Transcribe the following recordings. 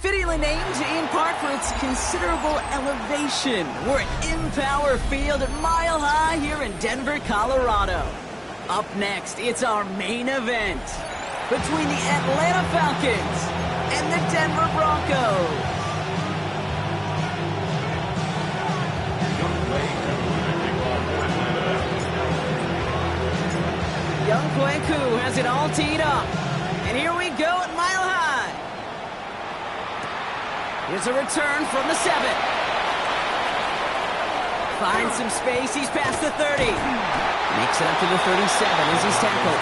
Fittingly named in part for its considerable elevation. We're at Empower Field at Mile High here in Denver, Colorado. Up next, it's our main event between the Atlanta Falcons and the Denver Broncos. Young Kweku has it all teed up. And here we go at Mile High. Here's a return from the 7. Finds some space. He's past the 30. Makes it up to the 37 as he's tackled.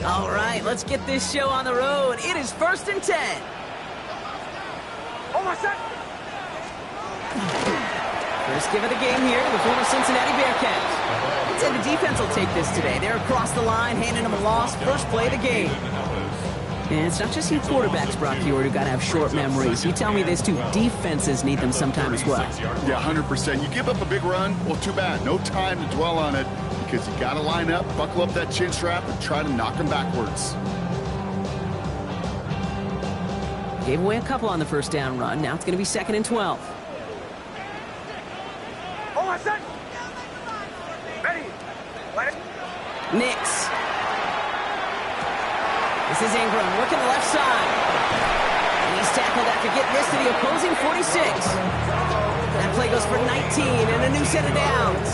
All right, let's get this show on the road. It is 1st and 10. First give of the game here to the former Cincinnati Bearcats. I'd say the defense will take this today. They're across the line, handing them a loss. First play of the game. And it's not just you quarterbacks, Brock Hewitt, who got to have short memories. You tell me this too, defenses need them sometime as well. Yeah, 100%. You give up a big run, well, too bad. No time to dwell on it because you got to line up, buckle up that chin strap, and try to knock them backwards. Gave away a couple on the first down run. Now it's going to be 2nd and 12. Nix. This is Ingram working the left side. And he's tackled after getting this to the opposing 46. That play goes for 19 and a new set of downs.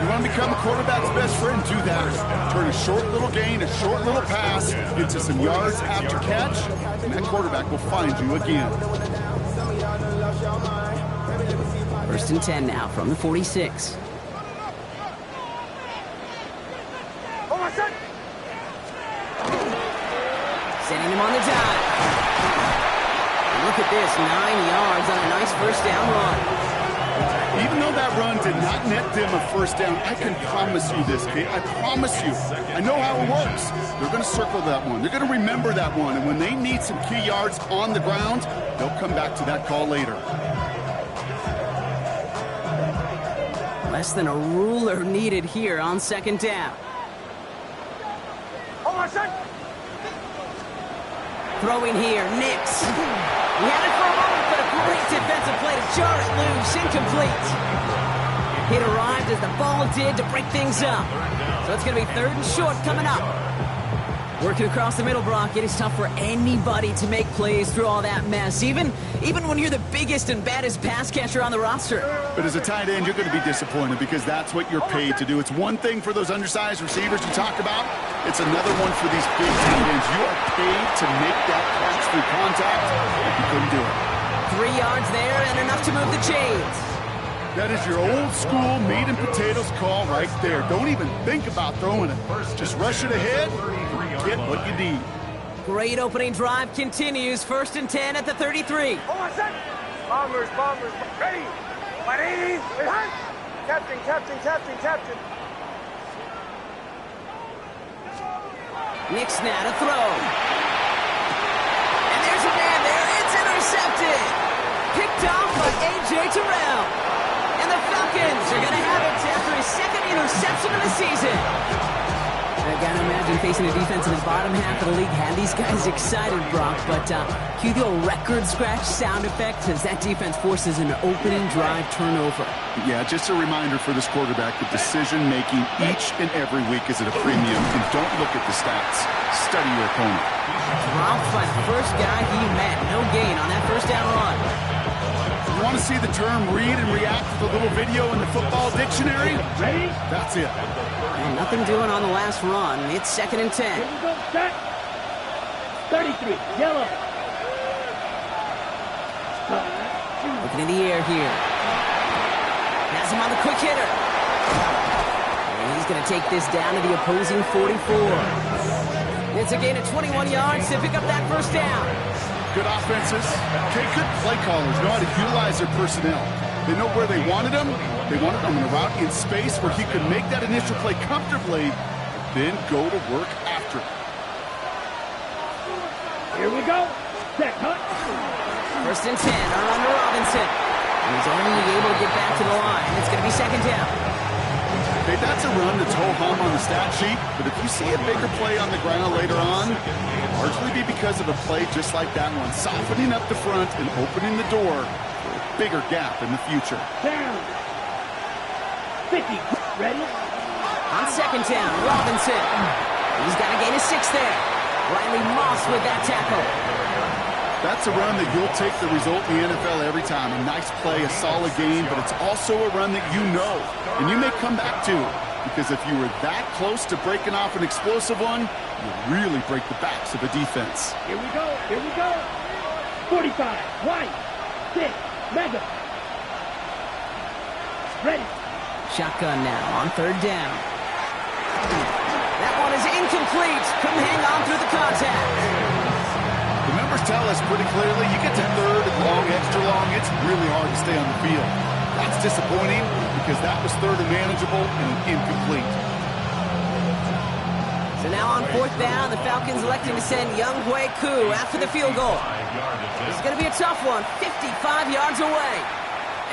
You want to become a quarterback's best friend, do that. Turn a short little gain, a short little pass into some yards after catch, and that quarterback will find you again. 1st and 10 now from the 46. Sending him on the dive. And look at this, 9 yards on a nice first down run. Even though that run did not net them a first down, I can promise you this, Kate. I promise you. I know how it works. They're going to circle that one. They're going to remember that one. And when they need some key yards on the ground, they'll come back to that call later. Less than a ruler needed here on 2nd down. Throwing here, Nix. He had it for a moment, but a great defensive play to jar it loose. Incomplete. It arrived as the ball did to break things up. So it's going to be 3rd and short coming up. Working across the middle, Brock, it is tough for anybody to make plays through all that mess, even when you're the biggest and baddest pass catcher on the roster. But as a tight end, you're going to be disappointed because that's what you're paid to do. It's one thing for those undersized receivers you talk about. It's another one for these big tight ends. You are paid to make that catch through contact, and you couldn't do it. 3 yards there and enough to move the chains. That is your old school meat and potatoes call right there. Don't even think about throwing it. Just rush it ahead and get what you need. Great opening drive continues. 1st and 10 at the 33. Bombers, ready. Captain. Nix now to throw. And there's a man there. It's intercepted. Picked off by A.J. Terrell. And the Falcons are going to have it after his 2nd interception of the season. I gotta imagine facing a defense in the bottom half of the league had these guys excited, Brock, but cue the old record scratch sound effect as that defense forces an opening drive turnover. Yeah, just a reminder for this quarterback that decision-making each and every week is at a premium, and don't look at the stats. Study your opponent. Dropped by the first guy he met. No gain on that first down run. You want to see the term read and react with a little video in the football dictionary? That's it. And nothing doing on the last run. It's 2nd and 10. Here we go, set. 33, yellow. Looking in the air here. Has him on the quick hitter. And he's going to take this down to the opposing 44. It's a gain of 21 yards to pick up that first down. Good offenses. Okay, good play callers know how to utilize their personnel. They know where they wanted him. They wanted him in a route in space where he could make that initial play comfortably, then go to work after it. Here we go. Set, cut. 1st and 10 are under Robinson. And he's only able to get back to the line. It's going to be 2nd down. Okay, that's a run that's ho-hum on the stat sheet, but if you see a bigger play on the ground later on, it'll largely be because of a play just like that one, softening up the front and opening the door for a bigger gap in the future. Down. 50, ready? On 2nd down, Robinson. He's got a gain of 6 there. Riley Moss with that tackle. That's a run that you'll take the result in the NFL every time. A nice play, a solid game, but it's also a run that you know, and you may come back to, because if you were that close to breaking off an explosive one, you really break the backs of a defense. Here we go, here we go. 45, white, 6, mega. Ready. Shotgun now on 3rd down. That one is incomplete. Couldn't hang on through the contact. The numbers tell us pretty clearly, you get to 3rd and long, extra long, it's really hard to stay on the field. That's disappointing because that was 3rd and manageable and incomplete. So now on 4th down, the Falcons electing to send Young Hui Koo after the field goal. This is going to be a tough one, 55 yards away.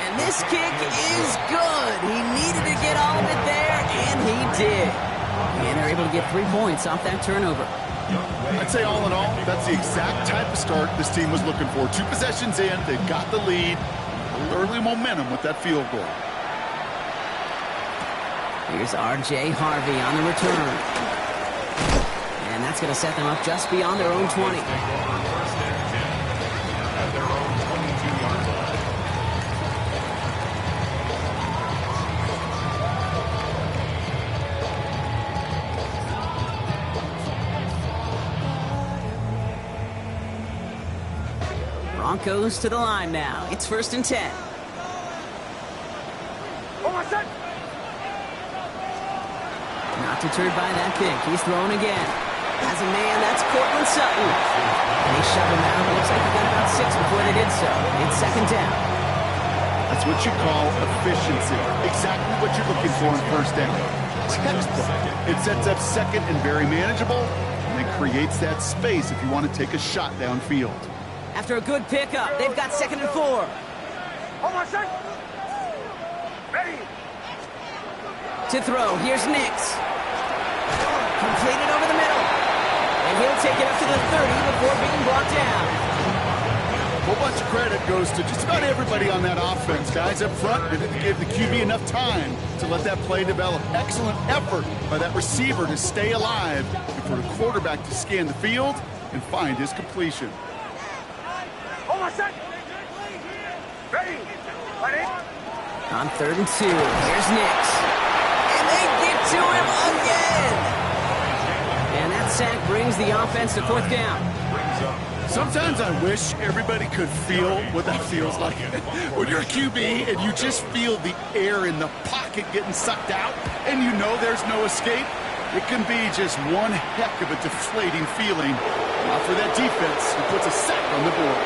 And this kick is good. He needed to get all of it there, and he did. And they're able to get 3 points off that turnover. I'd say all in all, that's the exact type of start this team was looking for. 2 possessions in, they've got the lead, early momentum with that field goal. Here's R.J. Harvey on the return. And that's going to set them up just beyond their own 20. Broncos to the line now. It's 1st and 10. Oh, my son! Not deterred by that pick. He's throwing again. As a man, that's Cortland Sutton. And they shove him out. Looks like he got about 6 before they did so. It's 2nd down. That's what you call efficiency. Exactly what you're looking for in 1st down. Textbook. It sets up 2nd and very manageable, and it creates that space if you want to take a shot downfield. After a good pickup, they've got 2nd and 4. Oh, my son! Ready! To throw, here's Nix. Completed over the middle. And he'll take it up to the 30 before being brought down. A whole bunch of credit goes to just about everybody on that offense. Guys up front, they didn't give the QB enough time to let that play develop. Excellent effort by that receiver to stay alive and for the quarterback to scan the field and find his completion. Oh, my son! Ready! Ready! On 3rd and 2, here's Nix. And they get to him again. And that sack brings the offense to 4th down. Sometimes I wish everybody could feel what that feels like. When you're a QB and you just feel the air in the pocket getting sucked out and you know there's no escape, it can be just one heck of a deflating feeling for that defense who puts a sack on the board.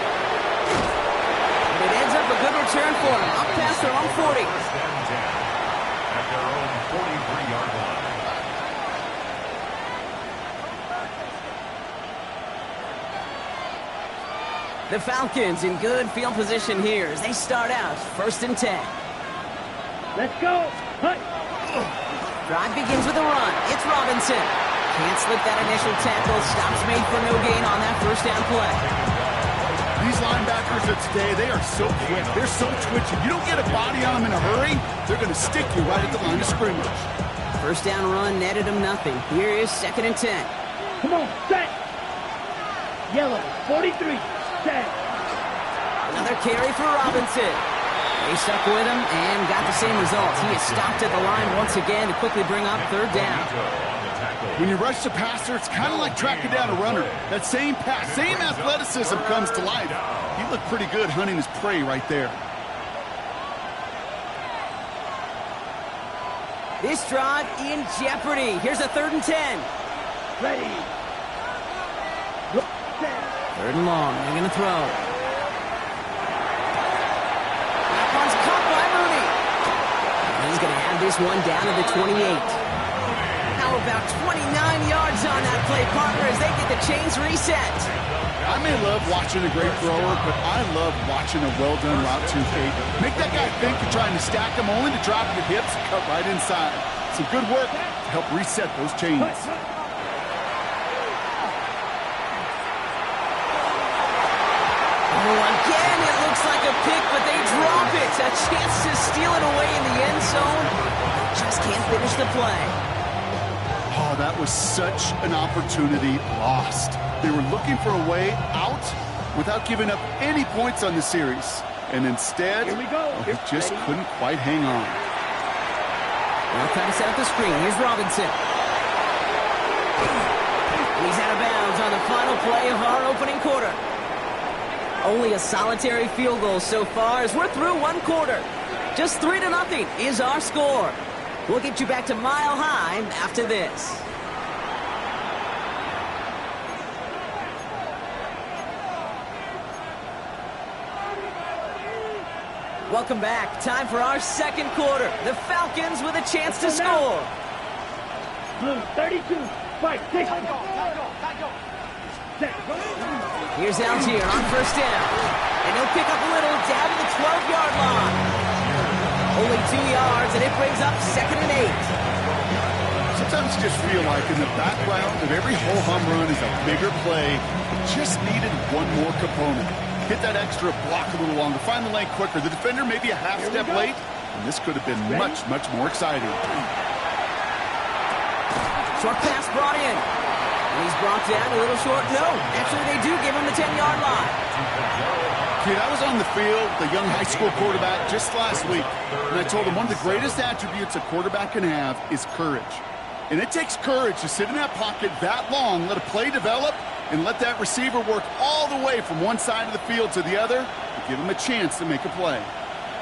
It ends up a good return for him, up past their own 40. At their own 43-yard line. The Falcons in good field position here as they start out 1st and 10. Let's go. Hut. Drive begins with a run. It's Robinson. Can't slip that initial tackle. Stops made for no gain on that 1st down play. These linebackers of today, they are so quick. They're so twitchy. You don't get a body on them in a hurry, they're going to stick you right at the line of scrimmage. 1st down run netted him nothing. Here is 2nd and 10. Come on, set. Yellow, 43, set. Another carry for Robinson. They stuck with him and got the same result. He is stopped at the line once again to quickly bring up third down. When you rush the passer, it's kind of like tracking down a runner. That same pass, same athleticism comes to life. He looked pretty good hunting his prey right there. This drive in jeopardy. Here's a 3rd and 10. Ready. Third and long. They're going to throw. That one's caught by Mooney. And he's going to have this one down to the 28. Now about 29 yards on that play, partner, as they get the chains reset. I may love watching a great thrower, but I love watching a well-done route 2K. Make that guy think you're trying to stack him, only to drop your hips and cut right inside. Some good work to help reset those chains. Oh, again, it looks like a pick, but they drop it. A chance to steal it away in the end zone. Just can't finish the play. Oh, that was such an opportunity lost. They were looking for a way out without giving up any points on the series. And instead, he just couldn't quite hang on. They'll try to set up the screen. Here's Robinson. He's out of bounds on the final play of our opening quarter. Only a solitary field goal so far as we're through one quarter. Just 3-0 is our score. We'll get you back to Mile High after this. Welcome back. Time for our second quarter. The Falcons with a chance to score. Blue, 32. Fight. Take it. Here's Algier on first down. And he'll pick up a little down to the 12-yard line. Only 2 yards, and it brings up 2nd and 8. Sometimes you just feel like in the background of every ho-hum run is a bigger play. It just needed one more component. Hit that extra block a little longer. Find the lane quicker. The defender maybe a half step late, and this could have been much, much more exciting. Short pass brought in. And he's brought down a little short. No, actually they do give him the 10-yard line. Kid, I was on the field, the young high school quarterback, just last week, and I told him one of the greatest attributes a quarterback can have is courage. And it takes courage to sit in that pocket that long, let a play develop, and let that receiver work all the way from one side of the field to the other to give him a chance to make a play.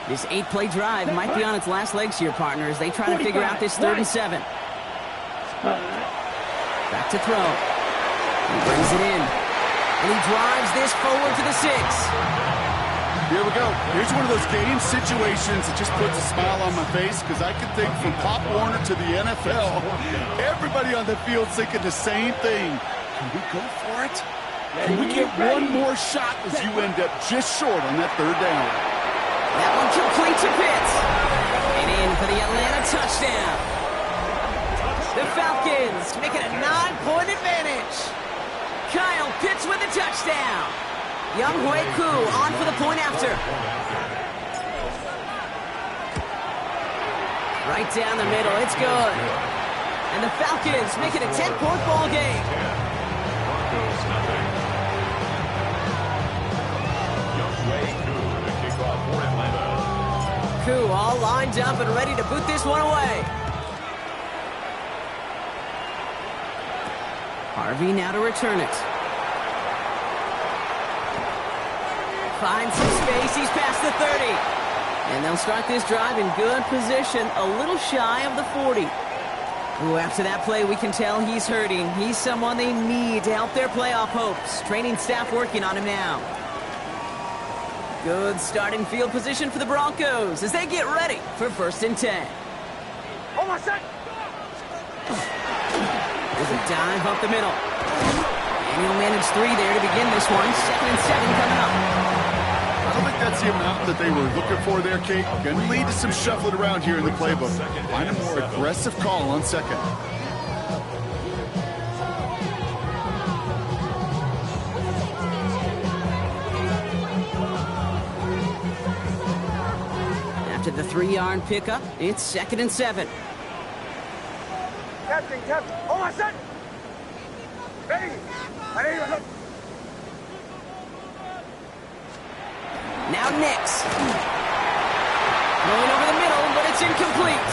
This 8-play drive might be on its last legs here, partners. They try to figure out this 3rd and 7. Back to throw. He brings it in. And he drives this forward to the 6. Here we go. Here's one of those game situations that just puts a smile on my face because I can think from Pop Warner to the NFL, everybody on the field thinking the same thing. Can we go for it? Can we get one more shot as you end up just short on that 3rd down? That one complete to Pitts. And in for the Atlanta touchdown. The Falcons make it a 9-point advantage. Kyle Pitts with the touchdown. Young Hui Koo on for the point after. Right down the middle, it's good. And the Falcons make it a 10-point ball game. Koo all lined up and ready to boot this one away. Harvey now to return it. Finds some space, he's past the 30. And they'll start this drive in good position, a little shy of the 40. Ooh, after that play, we can tell he's hurting. He's someone they need to help their playoff hopes. Training staff working on him now. Good starting field position for the Broncos as they get ready for 1st and 10. Hold on, set. There's a dive up the middle. And he'll manage 3 there to begin this one. 2nd and 7 coming up. I don't think that's the amount that they were looking for there, Kate. Going to lead to some shuffling around here in the playbook. Find a more aggressive call on 2nd. After the 3-yard pickup, it's 2nd and 7. Captain, hold on, set. Ready. Ready. Now Nix. Going over the middle, but it's incomplete.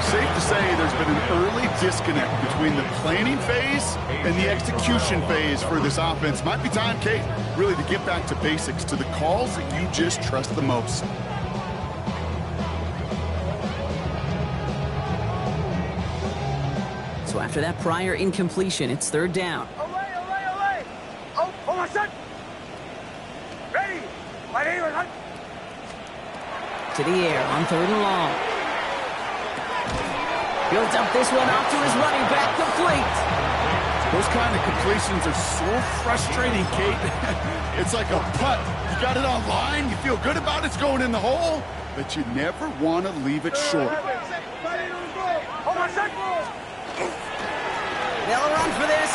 Safe to say there's been an early disconnect between the planning phase and the execution phase for this offense. Might be time, Kate, really to get back to basics, to the calls that you just trust the most. So after that prior incompletion, it's third down. Away! Oh, my son! Ready! My name is... To the air on third and long. Builds up this one off to his running back, complete. Those kind of completions are so frustrating, Kate. It's like a putt. You got it on line, you feel good about it's going in the hole, but you never want to leave it short. Oh, my son! They'll run for this.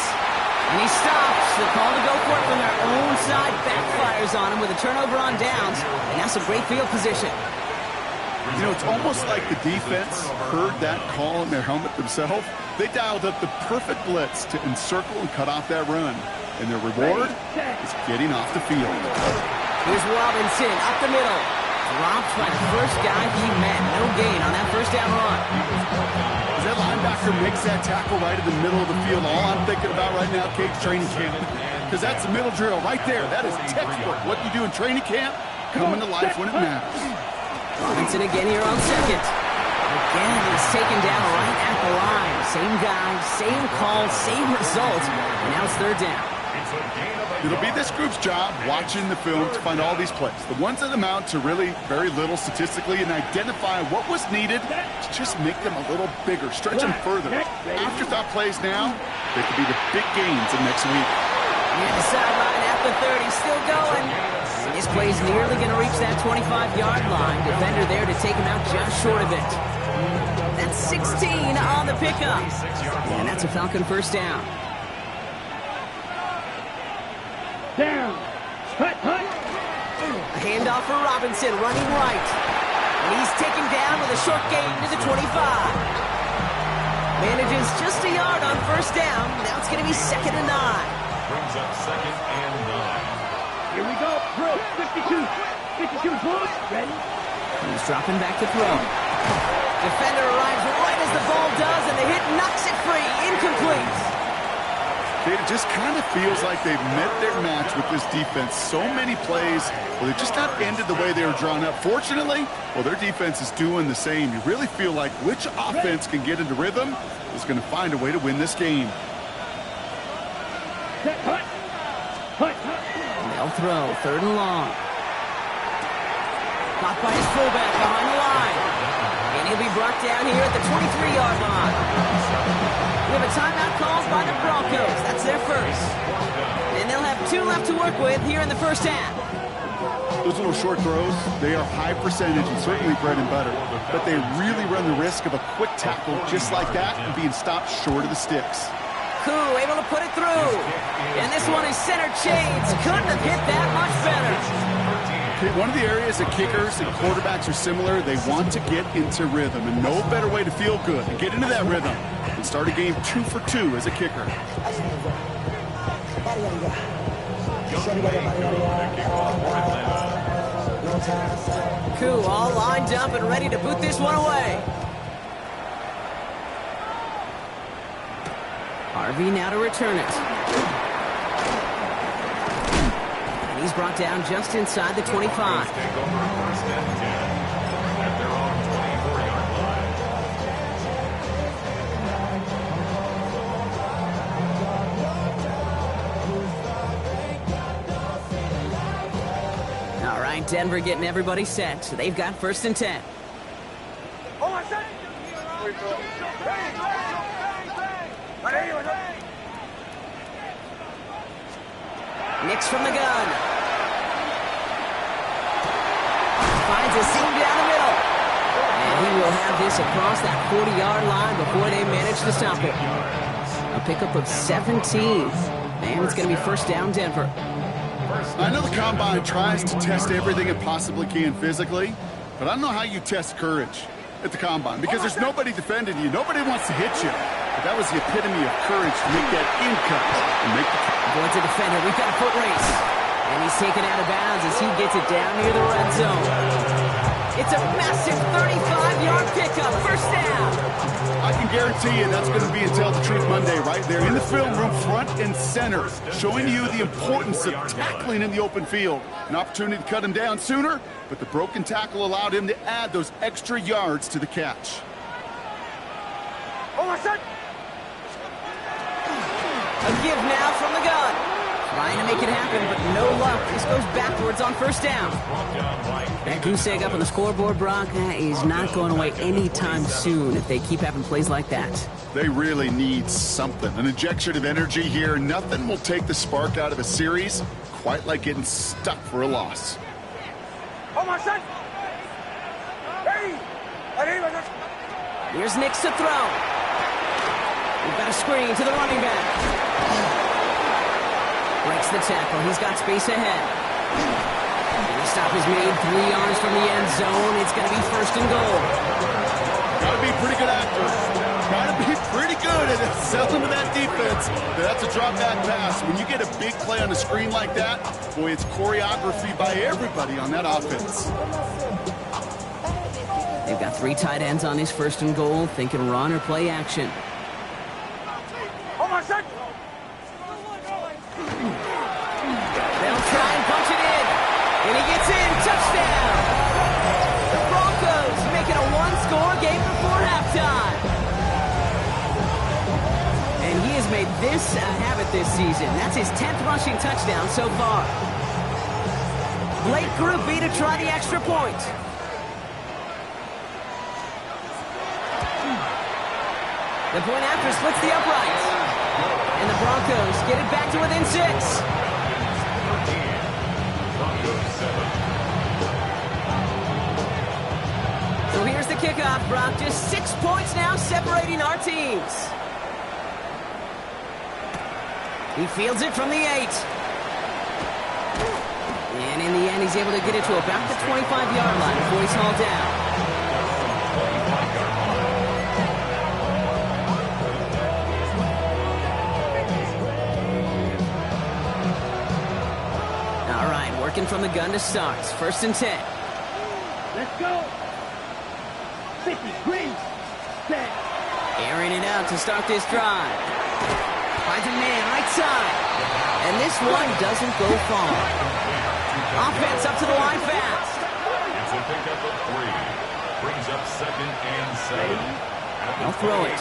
And he stops. The call to go for it from their own side backfires on him with a turnover on downs. And that's a great field position. You know, it's almost like the defense heard that call in their helmet themselves. They dialed up the perfect blitz to encircle and cut off that run. And their reward is getting off the field. Here's Robinson up the middle. Dropped by the first guy he met. No gain on that first down run. As that linebacker makes that tackle right in the middle of the field, all I'm thinking about right now, Kate, training camp. Because that's the middle drill right there. That is textbook. What you do in training camp, coming to life when it matters. Robinson again here on second. Again, he's taken down right at the line. Same guy, same call, same result. And now it's third down. It'll be this group's job watching the film to find all these plays. The ones that amount to really very little statistically and identify what was needed to just make them a little bigger, stretch them further. Afterthought plays now, they could be the big gains of next week. Near the sideline at the 30, still going. And this play's nearly going to reach that 25-yard line. Defender there to take him out just short of it. That's 16 on the pickup. And that's a Falcon first down. Down. Hut. A handoff for Robinson, running right. And he's taken down with a short gain to the 25. Manages just a yard on first down. Now it's going to be 2nd and 9. Brings up 2nd and 9. Here we go. Throw. 52 bullets. Ready? He's dropping back to throw. Defender arrives right as the ball does, and the hit knocks it free. Incomplete. It just kind of feels like they've met their match with this defense. So many plays, well, they've just not ended the way they were drawn up. Fortunately, well, their defense is doing the same. You really feel like which offense can get into rhythm is going to find a way to win this game. Hut. They'll throw, 3rd and long. Caught by his fullback behind the line. And he'll be brought down here at the 23-yard line. We have a timeout called by the Broncos. That's their first. And they'll have 2 left to work with here in the first half. Those little short throws, they are high percentage and certainly bread and butter. But they really run the risk of a quick tackle just like that and being stopped short of the sticks. Koo able to put it through. And this one is center change. Couldn't have hit that much better. One of the areas that kickers and quarterbacks are similar, they want to get into rhythm. And no better way to feel good and get into that rhythm than start a game 2 for 2 as a kicker. Koo all lined up and ready to boot this one away. Harvey now to return it. And he's brought down just inside the 25. Take over first and 10 at their own 24-yard line. All right, Denver getting everybody set. So they've got 1st and 10. Oh, my son! My name is... Nix from the gun. Finds a seam down the middle. And he will have this across that 40-yard line before they manage to stop it. A pickup of 17. And it's going to be first down, Denver. I know the Combine tries to test everything it possibly can physically, but I don't know how you test courage at the Combine because there's nobody defending you. Nobody wants to hit you. But that was the epitome of courage to make that in cut and make the... Towards a defender, we've got a foot race. And he's taken out of bounds as he gets it down near the red zone. It's a massive 35-yard pickup. First down. I can guarantee you that's going to be Tell the Truth Monday right there in the film room, front and center, showing you the importance of tackling in the open field. An opportunity to cut him down sooner, but the broken tackle allowed him to add those extra yards to the catch. On my set. A give now from the gun. Trying to make it happen, but no luck. This goes backwards on first down. That goose egg up on the scoreboard, Brock, that is not going away anytime soon if they keep having plays like that. They really need something. An injection of energy here. Nothing will take the spark out of a series quite like getting stuck for a loss. On my set. Ready. Here's Nix to throw. We've got a screen to the running back. Breaks the tackle. He's got space ahead. The stop is made 3 yards from the end zone. It's going to be first and goal. Got to be pretty good actors. Got to be pretty good at selling to that defense. That's a drop back pass. When you get a big play on a screen like that, boy, it's choreography by everybody on that offense. They've got 3 tight ends on his first and goal, thinking run or play action. On my set. They'll try and punch it in. And he gets in. Touchdown. The Broncos make it a 1-score game before halftime. And he has made this a habit this season. That's his 10th rushing touchdown so far. Late Group B to try the extra point. The point after splits the uprights. And the Broncos get it back to within 6. So here's the kickoff, Brock. Just 6 points now separating our teams. He fields it from the 8. And in the end, he's able to get it to about the 25-yard line before he's hauled down. Working from the gun to start. First and 10. Let's go. 50, green, set. Airing it out to start this drive. Finds a man right side. And this one doesn't go far. Offense up to the line fast. It's a pickup of 3. Brings up 2nd and 7. I'll throw it.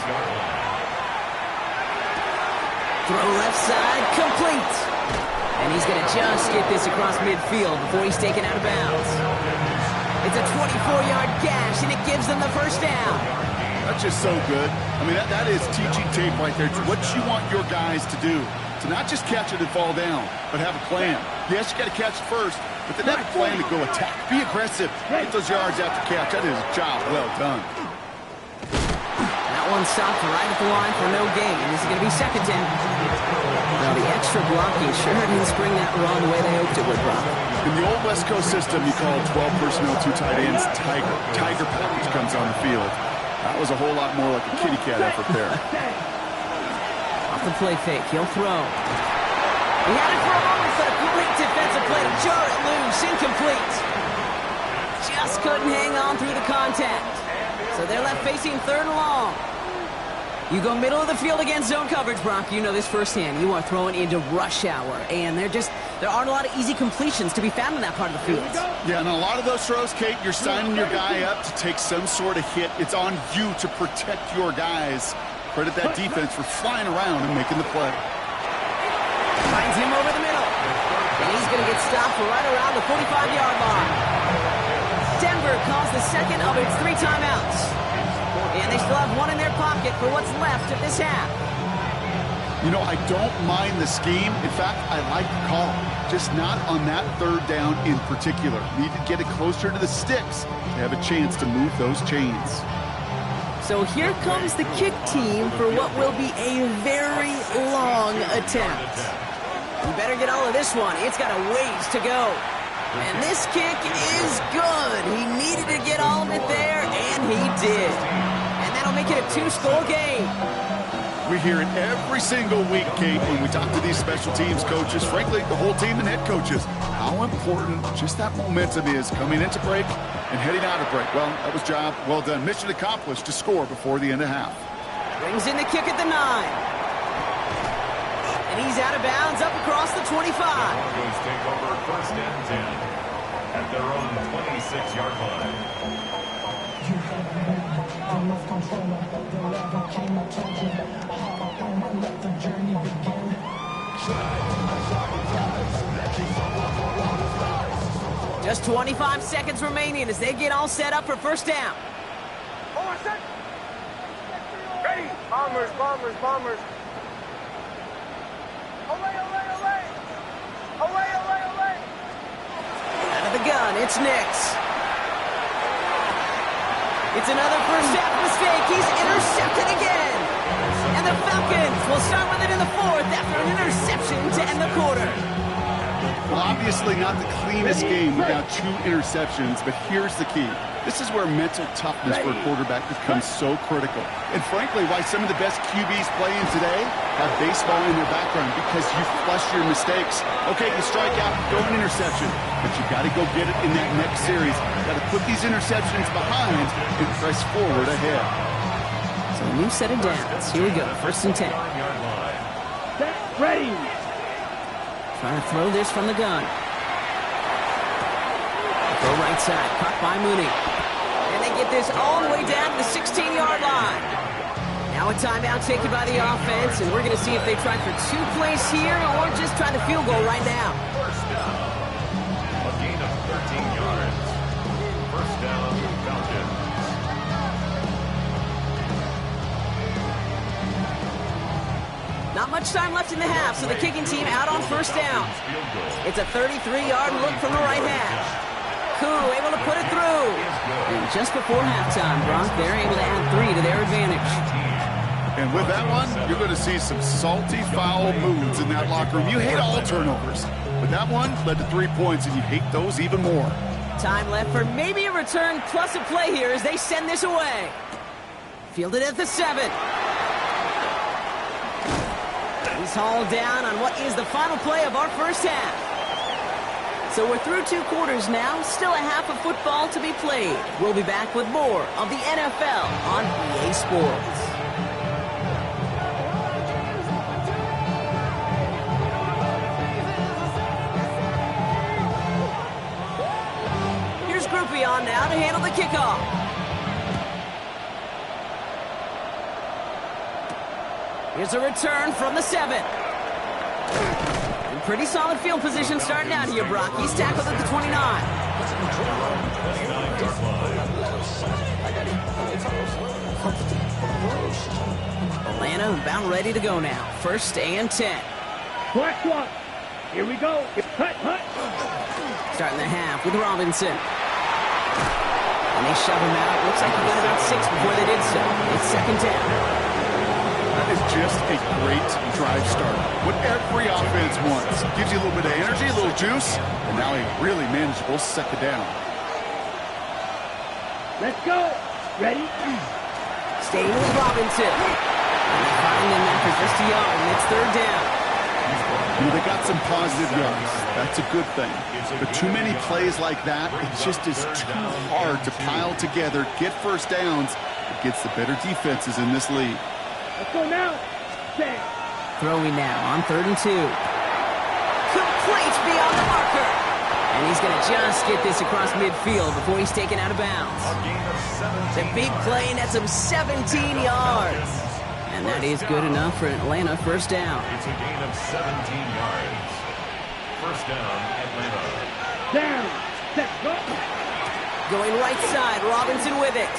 Throw left side, complete. And he's going to just get this across midfield before he's taken out of bounds. It's a 24-yard gash, and it gives them the first down. That's just so good. I mean, that is teaching tape right there. It's what you want your guys to do. To not just catch it and fall down, but have a plan. Yes, you got to catch it first, but then have a plan to go attack. Be aggressive. Get those yards after catch. That is a job well done. That one stopped right at the line for no gain. This is going to be second down. Now, the extra blocking sure didn't spring that wrong the way they hoped it would, Brock. In the old West Coast system, you call 12 personnel, 2 tight ends, Tiger. Tiger package comes on the field. That was a whole lot more like a kitty cat effort there. Off the play fake, he'll throw. He had it for a moment, but a great defensive play to jar it loose, incomplete. Just couldn't hang on through the contact. So they're left facing 3rd and long. You go middle of the field against zone coverage, Brock. You know this firsthand. You are throwing into rush hour, and there aren't a lot of easy completions to be found in that part of the field. Yeah, and a lot of those throws, Kate, you're signing your guy up to take some sort of hit. It's on you to protect your guys. Credit that defense for flying around and making the play. Finds him over the middle, and he's going to get stopped right around the 45-yard line. Denver calls the second of its 3 timeouts. And they still have 1 in their pocket for what's left of this half. You know, I don't mind the scheme. In fact, I like the call. Just not on that 3rd down in particular. Need to get it closer to the sticks to have a chance to move those chains. So here comes the kick team for what will be a very long attempt. You better get all of this one. It's got a ways to go. And this kick is good. He needed to get all of it there, and he did. And that'll make it a 2-score game. We hear it every single week, Kate, when we talk to these special teams coaches, frankly, the whole team and head coaches, how important just that momentum is coming into break and heading out of break. Well, that was job well done. Mission accomplished to score before the end of half. Brings in the kick at the 9. And he's out of bounds up across the 25. Broncos take over first and 10 at their own 26-yard line. Just 25 seconds remaining as they get all set up for first down. Hold on, set. Ready. Bombers, bombers, bombers. Away, away, away. Away, away, away. Out of the gun, it's Nix. It's another first half mistake. He's intercepted again. And the Falcons will start with it in the 4th after an interception to end the quarter. Well, obviously not the cleanest game without 2 interceptions, but here's the key. This is where mental toughness for a quarterback becomes so critical. And frankly, why some of the best QBs playing today have baseball in their background, because you flush your mistakes. Okay, you strike out, throw an interception, but you got to go get it in that next series. Got to put these interceptions behind and press forward ahead. So a new set of downs. Here we go, first and 10. Set, ready. Trying to throw this from the gun. Throw right side, caught by Mooney. And they get this all the way down to the 16-yard line. Now a timeout taken by the offense, and we're going to see if they try for 2 plays here or just try the field goal right now. First down. A gain of 13 yards. First down, Falcons. Not much time left in the half, so the kicking team out on first down. It's a 33-yard look from the right hash. Koo able to put it through. And just before halftime, Bronc, they're able to add 3 to their advantage. And with that one, you're going to see some salty, foul moods in that locker room. You hate all turnovers, but that one led to 3 points, and you hate those even more. Time left for maybe a return plus a play here as they send this away. Fielded at the 7. He's hauled down on what is the final play of our first half. So we're through 2 quarters now, still a half of football to be played. We'll be back with more of the NFL on EA Sports. Here's Groupie on now to handle the kickoff. Here's a return from the 7. And pretty solid field position starting out here, Brock. He's tackled at the 29. Atlanta about ready to go now. First and 10. Black swap. Here we go. Hut, hut. Starting the half with Robinson. And they shove him out. Looks like he got about 6 before they did so. It's second down. That is just a great drive start. What every offense wants. Gives you a little bit of energy, a little juice, and now a really manageable second down. Let's go. Ready? Staying with Robinson. And they find them after just a yard, and it's third down. You know, they got some positive yards. That's a good thing. But too many plays like that, it just is too hard to pile together, get first downs against the better defenses in this league. Let's go now. Set. Throwing now on 3rd and 2. Complete beyond the marker. And he's going to just get this across midfield before he's taken out of bounds. The big play nets him 17 yards. And that is good enough for Atlanta first down. It's a gain of 17 yards. First down, Atlanta. Down. Set. Go. Going right side, Robinson with it.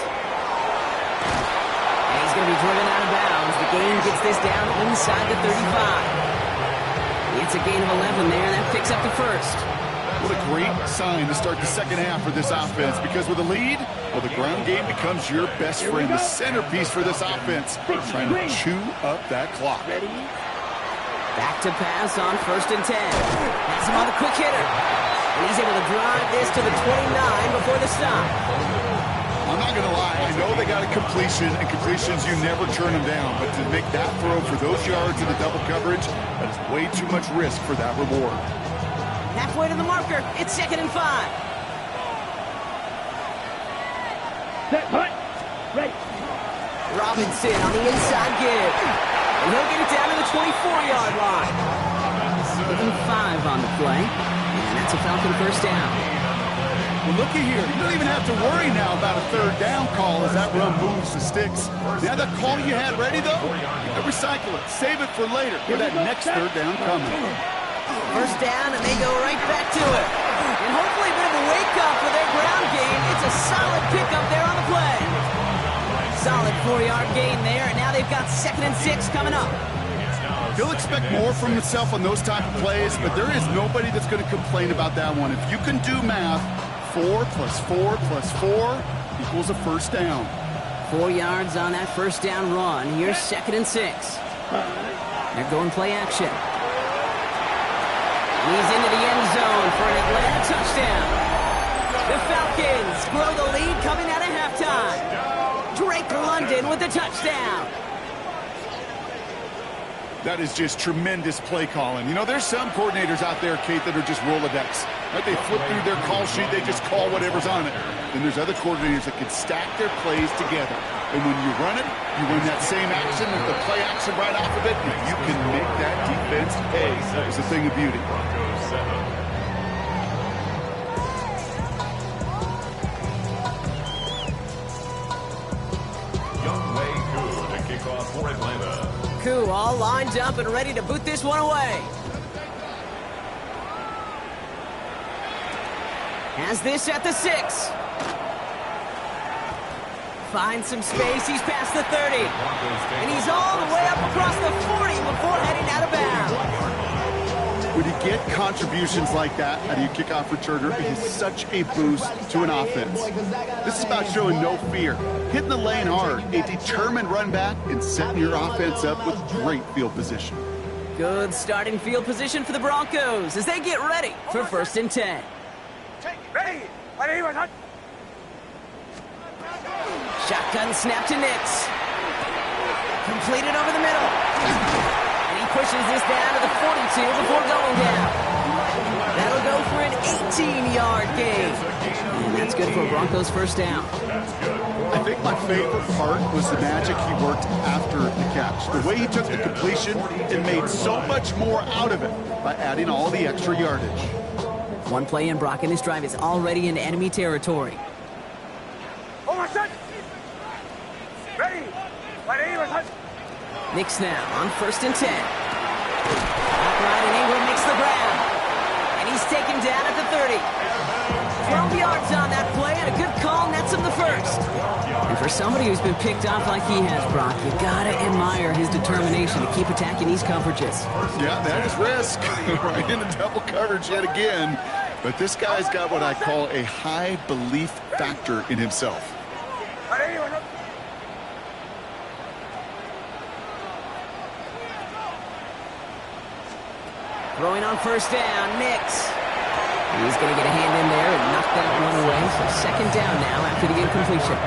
And he's going to be driven out of bounds. The gain gets this down inside the 35. It's a gain of 11 there, and that picks up the first. What a great sign to start the second half for this offense, because with a lead, well, the ground game becomes your best friend, the centerpiece for this offense, trying to chew up that clock. Ready? Back to pass on 1st and 10. Has him on the quick hitter. And he's able to drive this to the 29 before the stop. I'm not going to lie. I know they got a completion, and completions, you never turn them down. But to make that throw for those yards in the double coverage, that is way too much risk for that reward. Halfway to the marker. It's 2nd and 5. Set, punt. Ready. Robinson on the inside give. And he'll get it down to the 24-yard line. 5 on the play. And that's a Falcon first down. Well, looky here. You don't even have to worry now about a 3rd down call as that run moves the sticks. Now that call you had ready, though, you can recycle it. Save it for later for that next 3rd down coming. First down, and they go right back to it. And hopefully a bit of a wake-up for their ground game. It's a solid pickup there on the play. Solid 4-yard gain there, and now they've got 2nd and 6 coming up. He'll expect more from himself on those type of plays, but there is nobody that's going to complain about that one. If you can do math, 4 plus 4 plus 4 equals a first down. 4 yards on that first down run. Here's 2nd and 6. They're going play action. He's into the end zone for an Atlanta touchdown. The Falcons grow the lead coming out of halftime. Drake London with the touchdown. That is just tremendous play calling. You know, there's some coordinators out there, Kate, that are just Rolodex. Right? They flip through their call sheet, they just call whatever's on it. Then there's other coordinators that can stack their plays together. And when you run it, you run that same action with the play action right off of it, and you can make that defense pay. That was a thing of beauty. Broncos 7. For Atlanta. Koo all lined up and ready to boot this one away. Has this at the 6. Finds some space. He's past the 30. And he's all the way up across the 40 before heading out of bounds. When you get contributions like that out of your kickoff returner, it is such a boost to an offense. This is about showing no fear, hitting the lane hard, a determined run back, and setting your offense up with great field position. Good starting field position for the Broncos as they get ready for 1st and 10. Ready. Shotgun snap to Nix. Completed over the middle. And he pushes this down to the 42 before going down. That'll go for an 18-yard gain. And that's good for Broncos first down. I think my favorite part was the magic he worked after the catch. The way he took the completion and made so much more out of it by adding all the extra yardage. One play in, Brock, and this drive is already into enemy territory. Nix now on 1st and 10. Upright, and Ingram makes the grab. And he's taken down at the 30. 12 yards on that play, and a good call nets him the first. And for somebody who's been picked off like he has, Brock, you gotta admire his determination to keep attacking these coverages. Yeah, that is risk. Right into double coverage yet again. But this guy's got what I call a high belief factor in himself. Throwing on first down, Nix. He's going to get a hand in there and knock that one away. So 2nd down now after the incompletion.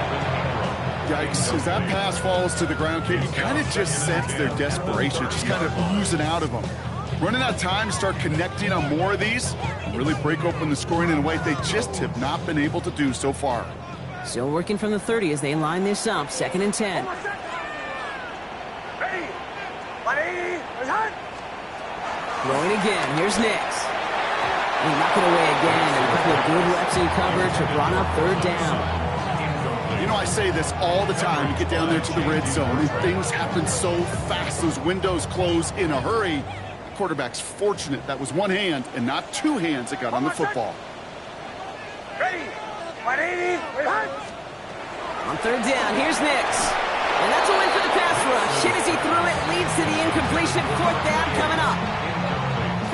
Yikes. As that pass falls to the ground, Kate, you kind of just sense their desperation, just kind of oozing out of them. Running out of time to start connecting on more of these, really break open the scoring in a way they just have not been able to do so far. Still working from the 30 as they line this up, 2nd and 10. Throwing again, here's Nix. He knocked it away again, and a couple of good reps in coverage have brought up 3rd down. You know, I say this all the time. You get down there to the red zone, and things happen so fast. Those windows close in a hurry. The quarterback's fortunate that was one hand and not 2 hands that got on the football. On 3rd down, here's Nix. And that's a win for the pass rush. Hit as he threw it, leads to the incompletion. 4th down coming up.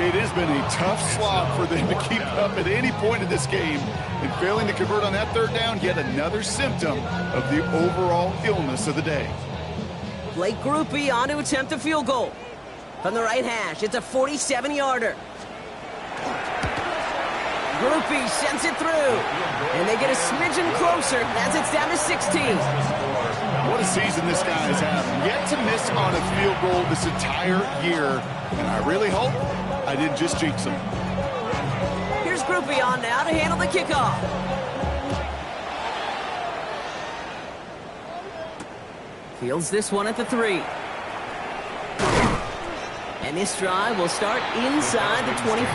It has been a tough slog for them to keep up at any point in this game. And failing to convert on that 3rd down, yet another symptom of the overall illness of the day. Blake Grupe on to attempt a field goal. From the right hash, it's a 47-yarder. Groupie sends it through. And they get a smidgen closer as it's down to 16. What a season this guy has had. Yet to miss on a field goal this entire year. And I really hope I didn't just jinx him. Here's Groupie on now to handle the kickoff. Fields this one at the 3. And this drive will start inside the 25.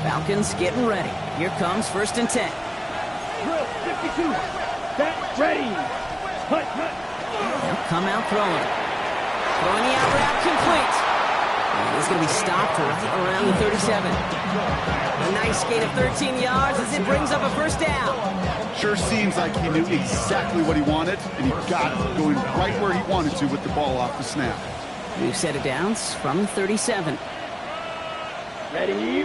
Falcons getting ready. Here comes 1st and 10. Drill 52. Set, ready. Hut. They'll come out throwing. Throwing the out route complete. And he's going to be stopped right around the 37. A nice gain of 13 yards as it brings up a 1st down. Sure seems like he knew exactly what he wanted, and he got it, going right where he wanted to with the ball off the snap. New set of downs from the 37. Ready.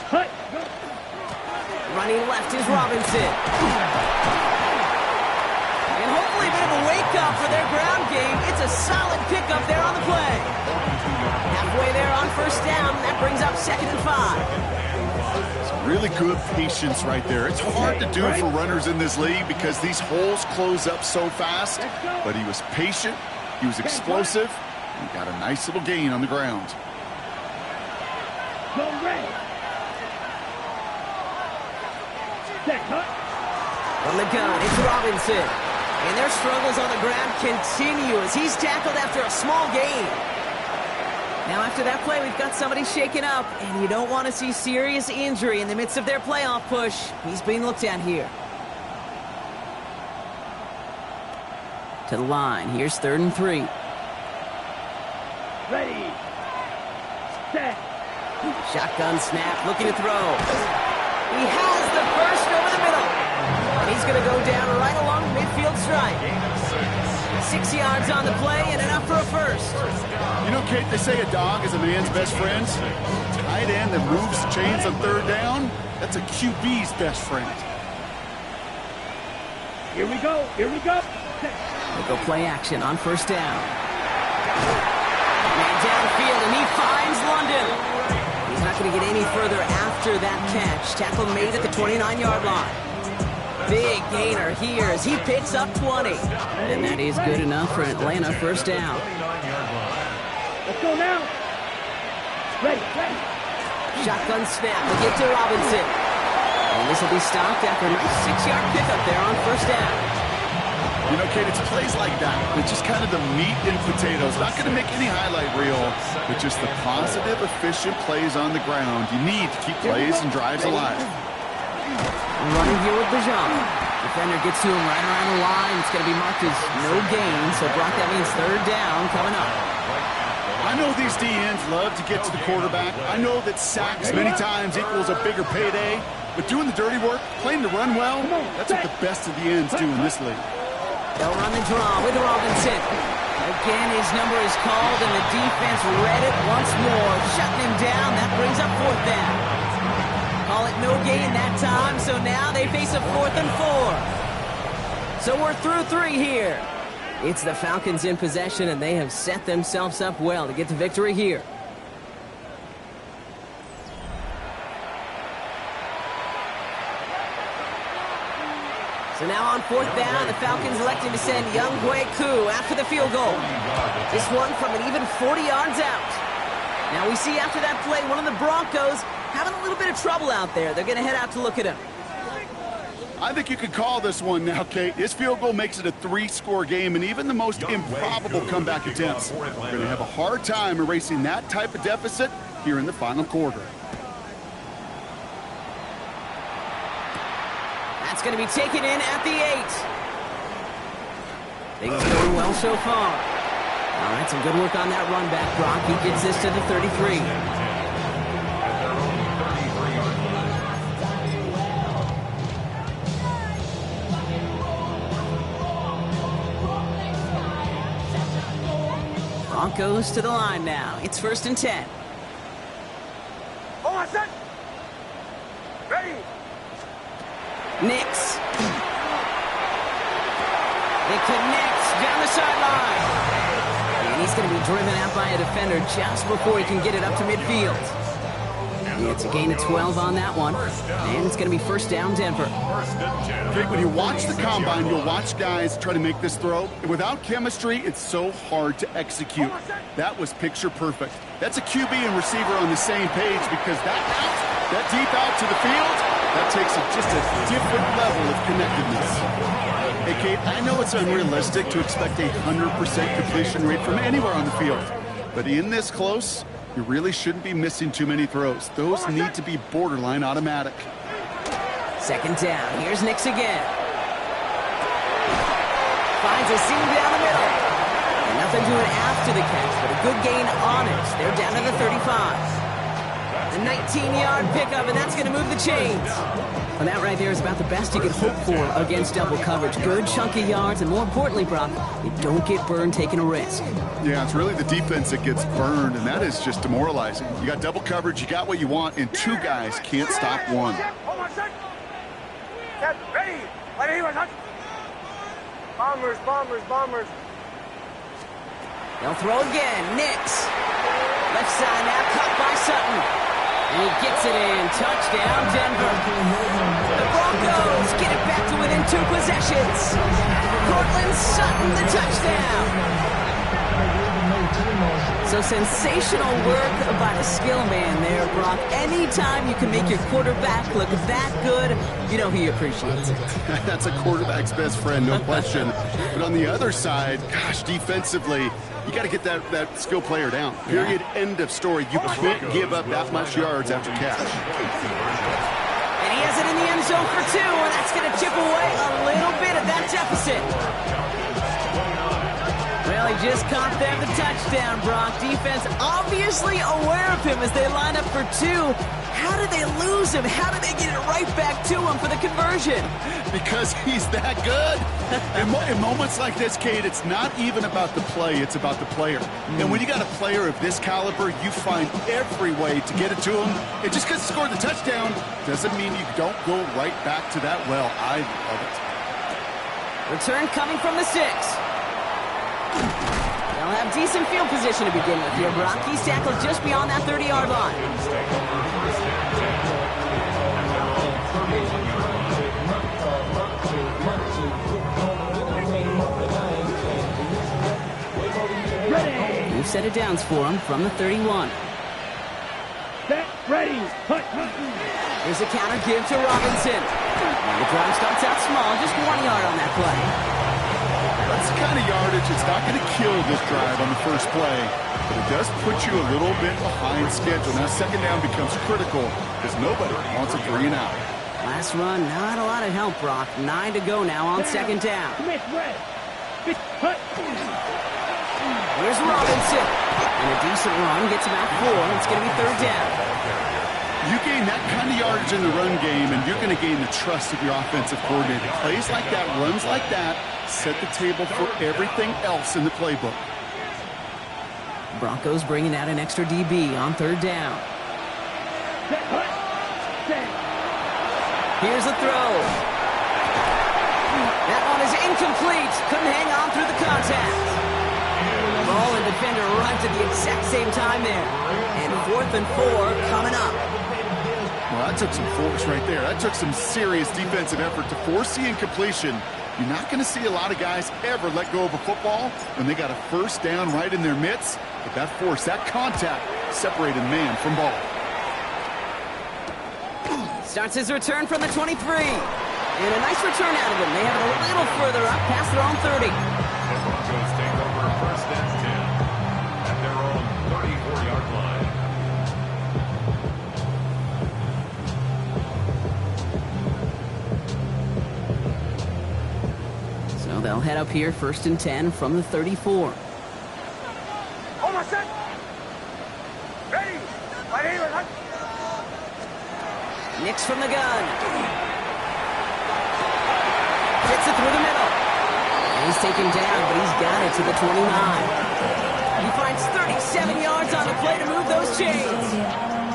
Hut. Go. Running left is Robinson. And hopefully a bit of a wake-up for their ground game. It's a solid pickup there on the play. Halfway there on 1st down. That brings up 2nd and 5. Really good patience right there. It's hard to do for runners in this league because these holes close up so fast. But he was patient, he was explosive, and got a nice little gain on the ground. Go ready. Set, hut. From the gun, it's Robinson. And their struggles on the ground continue as he's tackled after a small gain. Now after that play, we've got somebody shaken up, and you don't want to see serious injury in the midst of their playoff push. He's being looked at here. To the line, here's 3rd and 3. Ready. Set. Shotgun snap, looking to throw. He has the first over the middle. And he's going to go down right along the midfield stripe. 6 yards on the play and enough for a 1st. You know, Kate, they say a dog is a man's best friend. Tight end that moves chains on 3rd down, that's a QB's best friend. Here we go. They go play action on 1st down. Man downfield, and he finds London. He's not going to get any further after that catch. Tackle made at the 29-yard line. Big gainer here as he picks up 20. And that is good enough for Atlanta 1st down. Let's go now. Ready. Shotgun snap. They get to Robinson. And this will be stopped after a nice 6-yard pickup there on 1st down. You know, Kate, it's plays like that. It's just kind of the meat and potatoes. Not going to make any highlight reel, but just the positive, efficient plays on the ground. You need to keep plays and drives alive. Running here with Bijan. Defender gets to him right around the line. It's going to be marked as no gain. So, Brock, that means 3rd down coming up. I know these DNs love to get to the quarterback. I know that sacks many times equals a bigger payday. But doing the dirty work, playing to run well, that's what the best of the ends do in this league. They'll run the draw with Robinson. Again, his number is called, and the defense read it once more, shutting him down. That brings up 4th down. Call it no gain that time, so now they face a 4th and 4. So we're through 3 here. It's the Falcons in possession, and they have set themselves up well to get the victory here. So now on 4th down, the Falcons elected to send Young Koo after the field goal. This one from an even 40 yards out. Now we see after that play, one of the Broncos having a little bit of trouble out there. They're going to head out to look at him. I think you could call this one now, Kate. This field goal makes it a 3-score game, and even the most improbable comeback attempts are going to have a hard time erasing that type of deficit here in the final quarter. That's going to be taken in at the 8. Things going well so far. All right, some good work on that run back, Brock. He gets this to the 33. Broncos to the line now. It's 1st and 10. Hold on, set. Ready. Nix. It connects down the sideline. And he's going to be driven out by a defender just before he can get it up to midfield. Yeah, it's a gain of 12 on that one. And it's going to be first down, Denver. Okay, when you watch the combine, you'll watch guys try to make this throw. Without chemistry, it's so hard to execute. That was picture perfect. That's a QB and receiver on the same page because that deep out to the field, that takes just a different level of connectedness. Hey, Kate, I know it's unrealistic to expect a 100% completion rate from anywhere on the field. But in this close, you really shouldn't be missing too many throws. Those need to be borderline automatic. Second down. Here's Nix again. Finds a seam down the middle. And nothing doing after the catch, but a good gain on it. They're down to the 35. A 19-yard pickup, and that's going to move the chains. And that right there is about the best you could hope for against double coverage. Good chunky yards, and more importantly, Brock, you don't get burned taking a risk. Yeah, it's really the defense that gets burned, and that is just demoralizing. You got double coverage, you got what you want, and two guys can't stop one. Get ready. Bombers. They'll throw again. Nix. Left side now, caught by Sutton. And he gets it in. Touchdown, Denver. The Broncos get it back to within 2 possessions. Cortland Sutton, the touchdown. So sensational work by the skill man there, Brock. Anytime you can make your quarterback look that good, you know he appreciates it. That's a quarterback's best friend, no question. But on the other side, gosh, defensively, you got to get that skill player down. Period. Yeah. End of story. You can't give up that much yards after catch. And he has it in the end zone for 2, and that's going to chip away a little bit of that deficit. Well, he just caught there the touchdown, Brock. Defense obviously aware of him as they line up for 2. How did they lose him? How did they get it right back to him for the conversion? Because he's that good. In moments like this, Kate, it's not even about the play, it's about the player. And when you got a player of this caliber, you find every way to get it to him. And just because he scored the touchdown doesn't mean you don't go right back to that well. I love it. Return coming from the 6. They'll have decent field position to begin with here, Brock. He's tackled just beyond that 30-yard line. New set of downs for him from the 31. Set, ready, hut. Here's a counter give to Robinson. The drive starts out small, just 1 yard on that play. That's the kind of yardage that's not going to kill this drive on the first play, but it does put you a little bit behind schedule. Now second down becomes critical because nobody wants a 3 and out. Last run, not a lot of help, Brock. 9 to go now on second down. Smith, red. Here's Robinson. And a decent run gets him out 4. It's going to be third down. You gain that kind of yardage in the run game, and you're going to gain the trust of your offensive coordinator. Plays like that, runs like that, set the table for everything else in the playbook. Broncos bringing out an extra DB on third down. Here's the throw. That one is incomplete. Couldn't hang on through the contact. Ball and defender arrived at the exact same time there. And 4th and 4 coming up. Well, that took some force right there. That took some serious defensive effort to force the incompletion. You're not going to see a lot of guys ever let go of a football when they got a first down right in their midst. But that force, that contact, separated man from ball. Starts his return from the 23. And a nice return out of him. They have it a little further up past their own 30. The Broncos take over first and 10 at their own 34-yard line. So they'll head up here first and 10 from the 34. Almost set. Ready. Nix from the gun. Gets it through the middle. He's taken down, but he's got it to the 29. He finds 37 yards on the play to move those chains.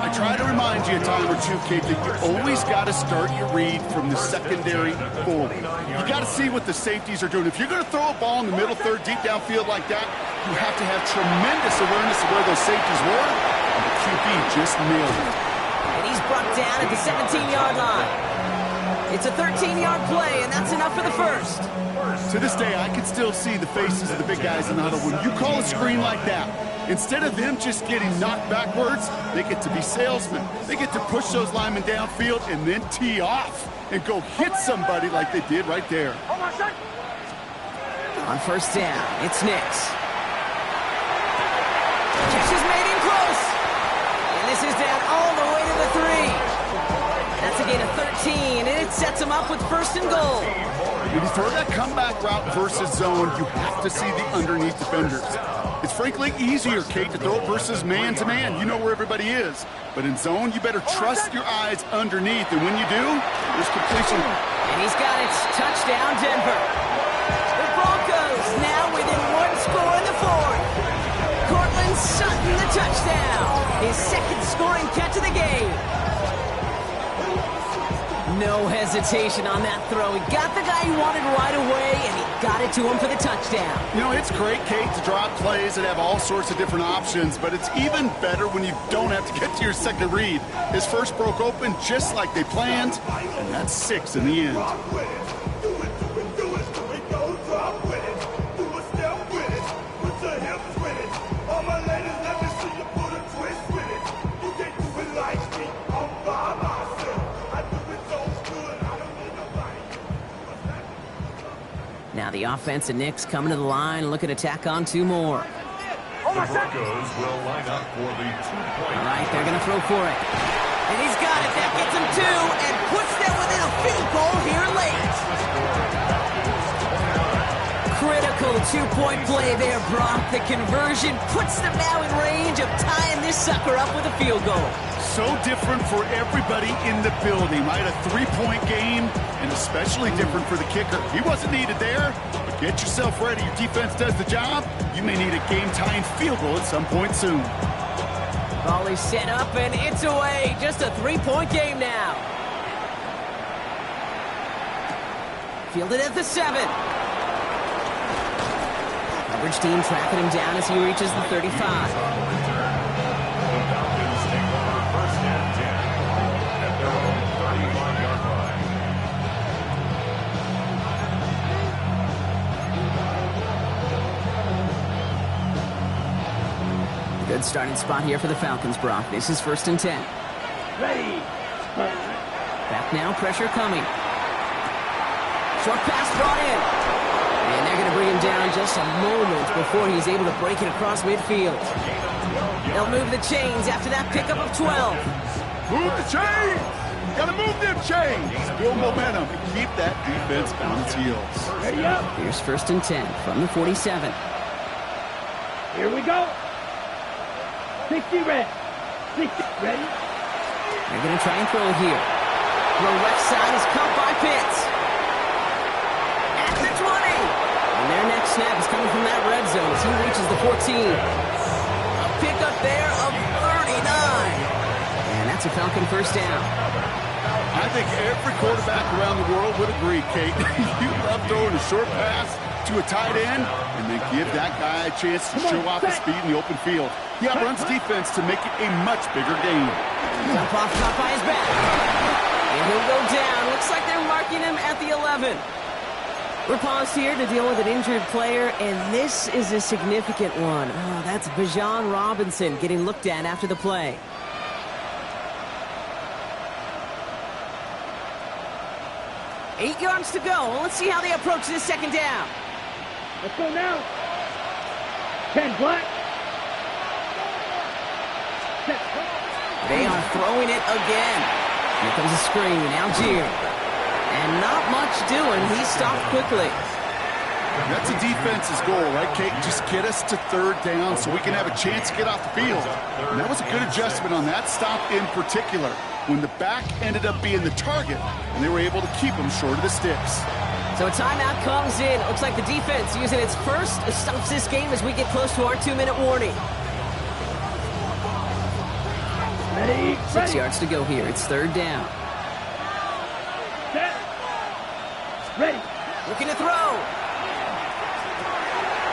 I try to remind you a time or two, Kate, that you always got to start your read from the secondary forward. You got to see what the safeties are doing. If you're going to throw a ball in the middle third, deep downfield like that, you have to have tremendous awareness of where those safeties were, and the QB just nailed it. And he's brought down at the 17-yard line. It's a 13-yard play, and that's enough for the first. To this day, I can still see the faces of the big guys in the huddle. When you call a screen like that, instead of them just getting knocked backwards, they get to be salesmen. They get to push those linemen downfield and then tee off and go hit somebody like they did right there. On first down, it's Nix. Catch is made in close. And this is down all the way to the 3. That's a gain of 13, and it sets him up with first and goal. When you throw that comeback route versus zone, you have to see the underneath defenders. It's frankly easier, Kate, to throw it versus man-to-man. You know where everybody is. But in zone, you better trust your eyes underneath, and when you do, there's completion. And he's got it. Touchdown, Denver. The Broncos now within one score in the fourth. Cortland Sutton, the touchdown. His second scoring catch of the game. No hesitation on that throw. He got the guy he wanted right away, and he got it to him for the touchdown. You know, it's great, Kate, to drop plays that have all sorts of different options, but it's even better when you don't have to get to your second read. His first broke open just like they planned, and that's 6 in the end. Now the offense and Knicks coming to the line, looking to tack on 2 more. The Broncos will line up for the 2-point. All right, they're going to throw for it. And he's got it. That gets him 2 and puts them within a field goal here late. Critical 2-point play there, Brock. The conversion puts them now in range of tying this sucker up with a field goal. So different for everybody in the building, right? A 3-point game, and especially different for the kicker. He wasn't needed there, but get yourself ready. Your defense does the job. You may need a game-tying field goal at some point soon. Ball is set up, and it's away. Just a 3-point game now. Fielded at the 7. Coverage team tracking him down as he reaches the 35. Good starting spot here for the Falcons, Brock. This is 1st and 10. Ready. Back now, pressure coming. Short pass brought in. And they're going to bring him down just a moment before he's able to break it across midfield. They'll move the chains after that pickup of 12. Move the chains! Gotta move them chains! Build momentum and keep that defense on its heels. Ready up. Here's 1st and 10 from the 47. Here we go. 60 red. 60 ready. They're going to try and throw it here. The left side is caught by Pitts. At the 20. And their next snap is coming from that red zone as he reaches the 14. A pickup there of 39. And that's a Falcon first down. I think every quarterback around the world would agree, Kate. You love throwing a short pass to a tight end and then give that guy a chance to show off his speed in the open field. He outruns defense to make it a much bigger game. Jump off caught by his back. And he'll go down. Looks like they're marking him at the 11. We're paused here to deal with an injured player, and this is a significant one. Oh, that's Bijan Robinson getting looked at after the play. Eight yards to go. Well, let's see how they approach this second down. Let's go now. 10 black. They are throwing it again. Here comes a screen. Algier. And not much doing. He stopped quickly. That's a defense's goal, right, Kate? Just get us to 3rd down so we can have a chance to get off the field. And that was a good adjustment on that stop in particular, when the back ended up being the target, and they were able to keep him short of the sticks. So a timeout comes in. Looks like the defense using its first stops this game as we get close to our 2-minute warning. Ready, 6 yards to go here. It's third down. Set. Ready. Looking to throw.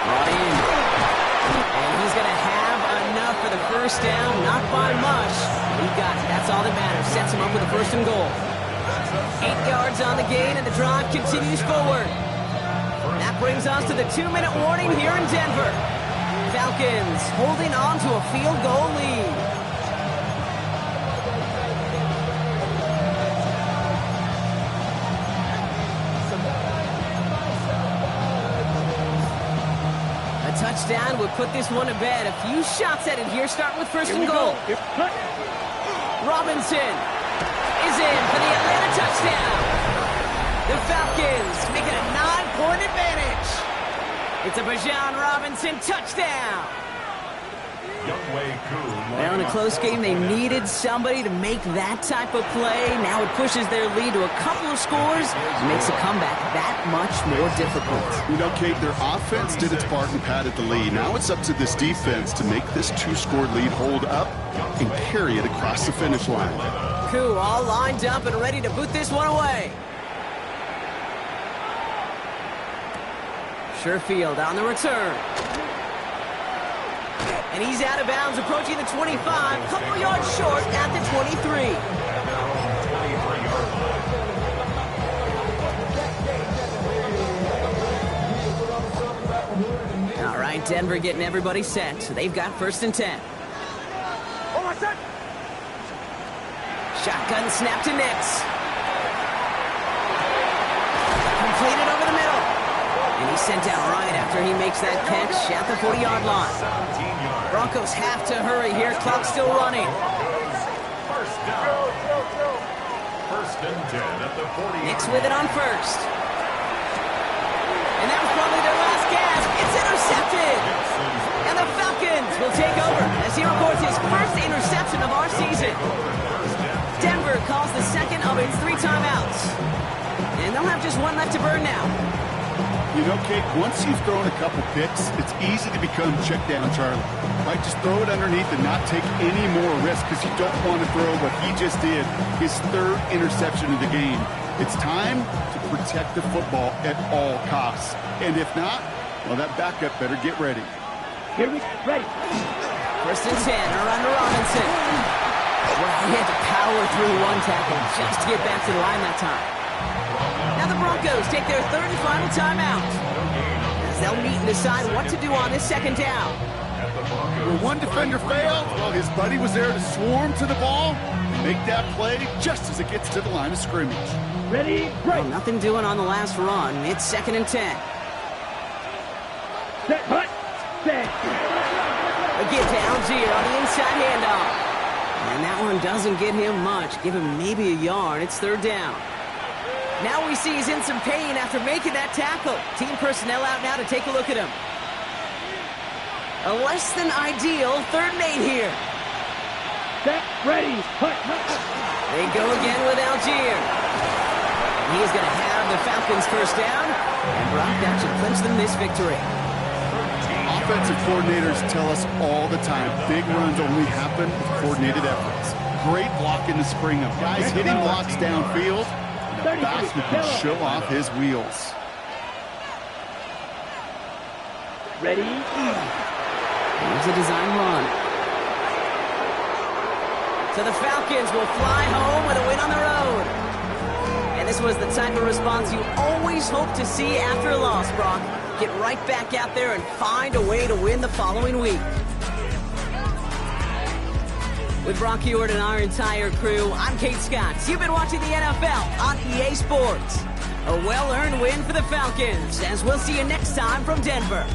Brought in. And he's going to have enough for the first down. Not by much. He got it. That's all that matters. Sets him up with a first and goal. 8 yards on the gain, and the drive continues forward. That brings us to the 2-minute warning here in Denver. Falcons holding on to a field goal lead. A touchdown would put this one to bed. A few shots at it here, starting with first and goal. Robinson is in for the Atlanta touchdown. The Falcons make it a 9-point advantage. It's a Bijan Robinson touchdown. Well, in a close game, they needed somebody to make that type of play. Now it pushes their lead to a couple of scores and makes a comeback that much more difficult. You know, Kate, their offense did its part and padded the lead. Now it's up to this defense to make this 2-score lead hold up and carry it across the finish line. Koo all lined up and ready to boot this one away. Sherfield on the return. And he's out of bounds, approaching the 25, couple yards short at the 23. All right, Denver getting everybody set. So they've got first and 10. Shotgun snap to Nix. Completed over the middle. And he's sent out right after he makes that catch at the 40-yard line. Broncos have to hurry here. Clock's still running. First down. First and 10 at the 40. Nix with it on first. And that was probably their last gasp. It's intercepted. And the Falcons will take over as he records his first interception of our season. Denver calls the second of its 3 timeouts. And they'll have just one left to burn now. You know, Kate, once you've thrown a couple picks, it's easy to become check down Charlie. Right? Just throw it underneath and not take any more risk because you don't want to throw what he just did, his 3rd interception of the game. It's time to protect the football at all costs. And if not, well, that backup better get ready. Here we go. Ready. First and 10, around to Robinson. Well, he had to power through one tackle just to get back to the line that time. Now the Broncos take their 3rd and final timeout as they'll meet and decide what to do on this second down. When one defender failed, well, his buddy was there to swarm to the ball and make that play just as it gets to the line of scrimmage. Ready, Well, break. nothing doing on the last run. It's 2nd and 10. Set, hut, set. A get to Algier on the inside handoff. And that one doesn't get him much. Give him maybe a yard. It's 3rd down. Now we see he's in some pain after making that tackle. Team personnel out now to take a look at him. A less than ideal 3rd and 8 here. Set, ready, hut, hut. They go again with Algier. He's going to have the Falcons first down. And Brock, that should clinch them this victory. Offensive coordinators tell us all the time, big runs only happen with coordinated efforts. Great block in the spring of guys hitting blocks downfield. The batsman can show off his wheels. Ready. Here's a design run. So the Falcons will fly home with a win on the road. And this was the type of response you always hope to see after a loss, Brock. Get right back out there and find a way to win the following week. With Brock Ewart and our entire crew, I'm Kate Scott. You've been watching the NFL on EA Sports. A well-earned win for the Falcons, as we'll see you next time from Denver.